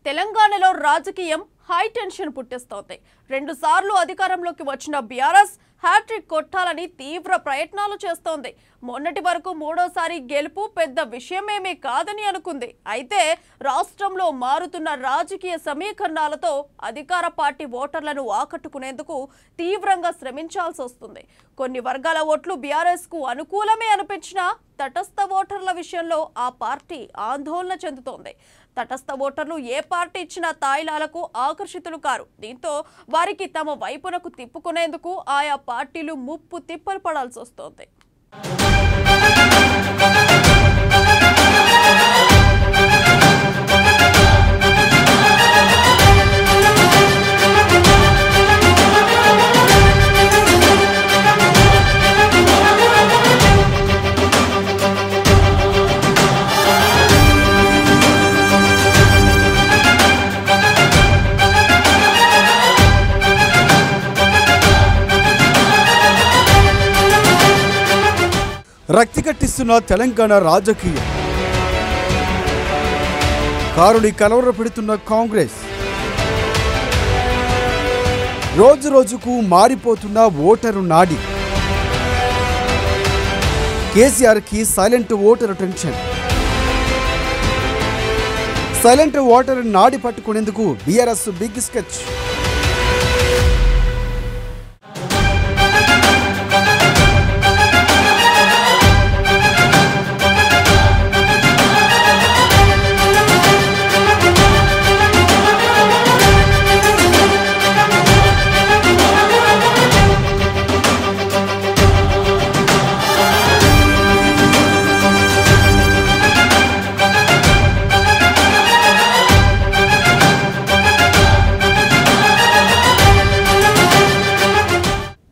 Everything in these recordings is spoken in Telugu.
తెలంగాణలో రాజకీయం హై టెన్షన్ పుట్టిస్తోంది. 2 సార్లు అధికారంలోకి వచ్చిన బీఆర్ఎస్ హ్యాట్రిక్ కొట్టాలని తీవ్ర ప్రయత్నాలు చేస్తోంది. మొన్నటి వరకు మూడోసారి గెలుపు పెద్ద విషయమేమీ కాదని అనుకుంది. అయితే రాష్ట్రంలో మారుతున్న రాజకీయ సమీకరణాలతో అధికార పార్టీ ఓటర్లను ఆకట్టుకునేందుకు తీవ్రంగా శ్రమించాల్సి వస్తుంది. కొన్ని వర్గాల ఓట్లు బీఆర్ఎస్ కు అనుకూలమే అనిపించినా తటస్థ ఓటర్ల విషయంలో ఆ పార్టీ ఆందోళన చెందుతోంది. తటస్థ ఓటర్లు ఏ పార్టీ ఇచ్చిన తాయిలాలకు ఆకర్షితులు కారు. దీంతో వారికి తమ వైపునకు తిప్పుకునేందుకు ఆయా పార్టీలు ముప్పు తిప్పలు పడాల్సి వస్తోంది. రక్తి కట్టిస్తున్న తెలంగాణ రాజకీయం, కారుని కలవరపెడుతున్న కాంగ్రెస్, రోజు రోజుకు మారిపోతున్న ఓటరు నాడి, కేసీఆర్కి silent voter tension. Silent voter నాడి పట్టుకునేందుకు BRS big sketch.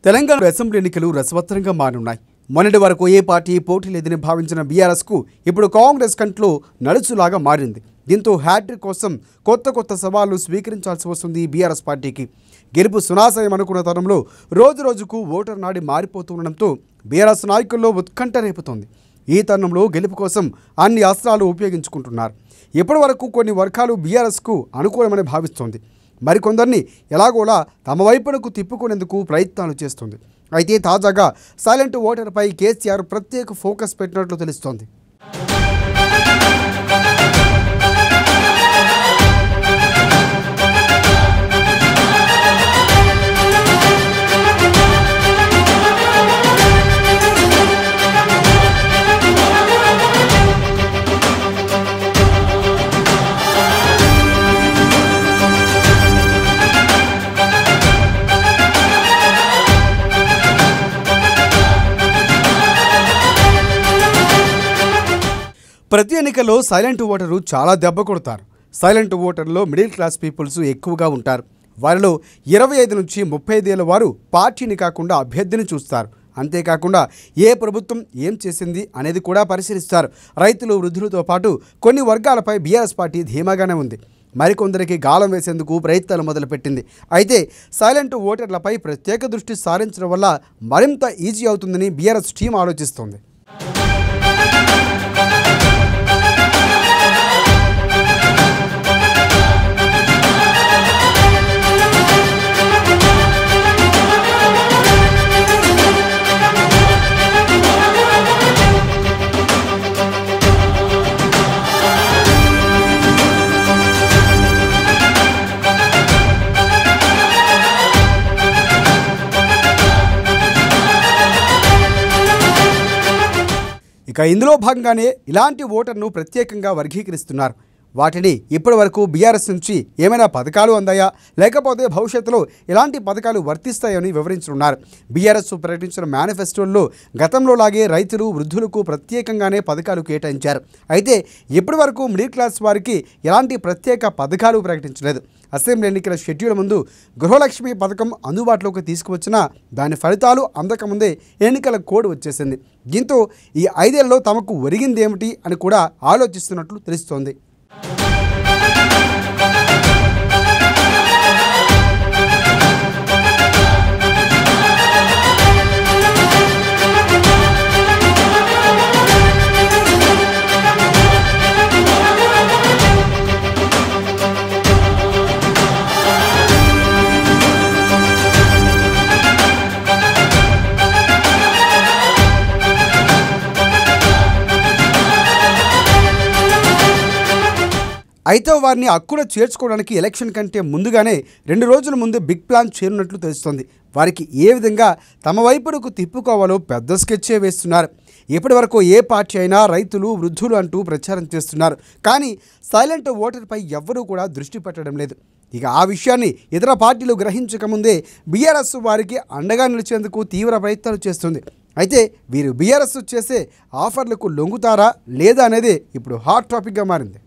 Telangana assembly ఎన్నికలు రసవత్తరంగా మారున్నాయి. మొన్నటి వరకు ఏ పార్టీ పోటీ లేదని భావించిన బీఆర్ఎస్కు ఇప్పుడు కాంగ్రెస్ కంట్లో నడుచులాగా మారింది. దీంతో హ్యాట్రిక్ కోసం కొత్త సవాళ్లు స్వీకరించాల్సి వస్తుంది బీఆర్ఎస్ పార్టీకి. గెలుపు సునాశయం అనుకున్న తరంలో రోజు రోజుకు ఓటర్ నాడి మారిపోతుండడంతో బీఆర్ఎస్ నాయకుల్లో ఉత్కంఠ రేపుతోంది. ఈ తరుణంలో గెలుపు కోసం అన్ని అస్త్రాలు ఉపయోగించుకుంటున్నారు. ఇప్పటి వరకు కొన్ని వర్గాలు బీఆర్ఎస్కు అనుకూలమని భావిస్తోంది. మరికొందరిని ఎలాగోలా తమ వైపునకు తిప్పుకునేందుకు ప్రయత్నాలు చేస్తుంది. అయితే తాజాగా సైలెంట్ ఓటర్పై కేసీఆర్ ప్రత్యేక ఫోకస్ పెట్టినట్లు తెలుస్తోంది. ప్రతి ఎన్నికల్లో సైలెంట్ ఓటరు చాలా దెబ్బ కొడతారు. సైలెంట్ ఓటర్లో మిడిల్ క్లాస్ పీపుల్స్ ఎక్కువగా ఉంటారు. వారిలో 25 నుంచి 35 ఏళ్ల వారు పార్టీని కాకుండా అభ్యర్థిని చూస్తారు. అంతేకాకుండా ఏ ప్రభుత్వం ఏం చేసింది అనేది కూడా పరిశీలిస్తారు. రైతులు, వృద్ధులతో పాటు కొన్ని వర్గాలపై బీఆర్ఎస్ పార్టీ ధీమాగానే ఉంది. మరికొందరికి గాలం వేసేందుకు ప్రయత్నాలు మొదలుపెట్టింది. అయితే సైలెంట్ ఓటర్లపై ప్రత్యేక దృష్టి సారించడం వల్ల మరింత ఈజీ అవుతుందని బీఆర్ఎస్ టీం ఆలోచిస్తోంది. ఇక ఇందులో భాగంగానే ఇలాంటి ఓటర్ను ప్రత్యేకంగా వర్గీకరిస్తున్నారు. వాటిని ఇప్పటి వరకు బీఆర్ఎస్ నుంచి ఏమైనా పథకాలు అందాయా, లేకపోతే భవిష్యత్తులో ఇలాంటి పథకాలు వర్తిస్తాయని వివరించనున్నారు. బీఆర్ఎస్ ప్రకటించిన మేనిఫెస్టోల్లో గతంలో లాగే రైతులు, వృద్ధులకు ప్రత్యేకంగానే పథకాలు కేటాయించారు. అయితే ఇప్పటి వరకు మిడిల్ క్లాస్ వారికి ఎలాంటి ప్రత్యేక పథకాలు ప్రకటించలేదు. అసెంబ్లీ ఎన్నికల షెడ్యూల్ ముందు గృహలక్ష్మి పథకం అందుబాటులోకి తీసుకువచ్చినా దాని ఫలితాలు అందకముందే ఎన్నికల కోడ్ వచ్చేసింది. దీంతో ఈ 5 ఏళ్లలో తమకు ఒరిగిందేమిటి అని కూడా ఆలోచిస్తున్నట్లు తెలుస్తోంది. అయితే వారిని అక్కులో చేర్చుకోవడానికి ఎలక్షన్ కంటే ముందుగానే 2 రోజుల ముందు బిగ్ ప్లాన్ చేరున్నట్లు తెలుస్తోంది. వారికి ఏ విధంగా తమ వైపునకు తిప్పుకోవాలో పెద్ద స్కెచ్చే వేస్తున్నారు. ఇప్పటి వరకు ఏ పార్టీ అయినా రైతులు, వృద్ధులు అంటూ ప్రచారం చేస్తున్నారు. కానీ సైలెంట్ ఓటర్పై ఎవ్వరూ కూడా దృష్టి పెట్టడం లేదు. ఇక ఆ విషయాన్ని ఇతర పార్టీలు గ్రహించకముందే బీఆర్ఎస్ వారికి అండగా నిలిచేందుకు తీవ్ర ప్రయత్నాలు చేస్తుంది. అయితే వీరు బీఆర్ఎస్ చేసే ఆఫర్లకు లొంగుతారా లేదా అనేది ఇప్పుడు హాట్ టాపిక్గా మారింది.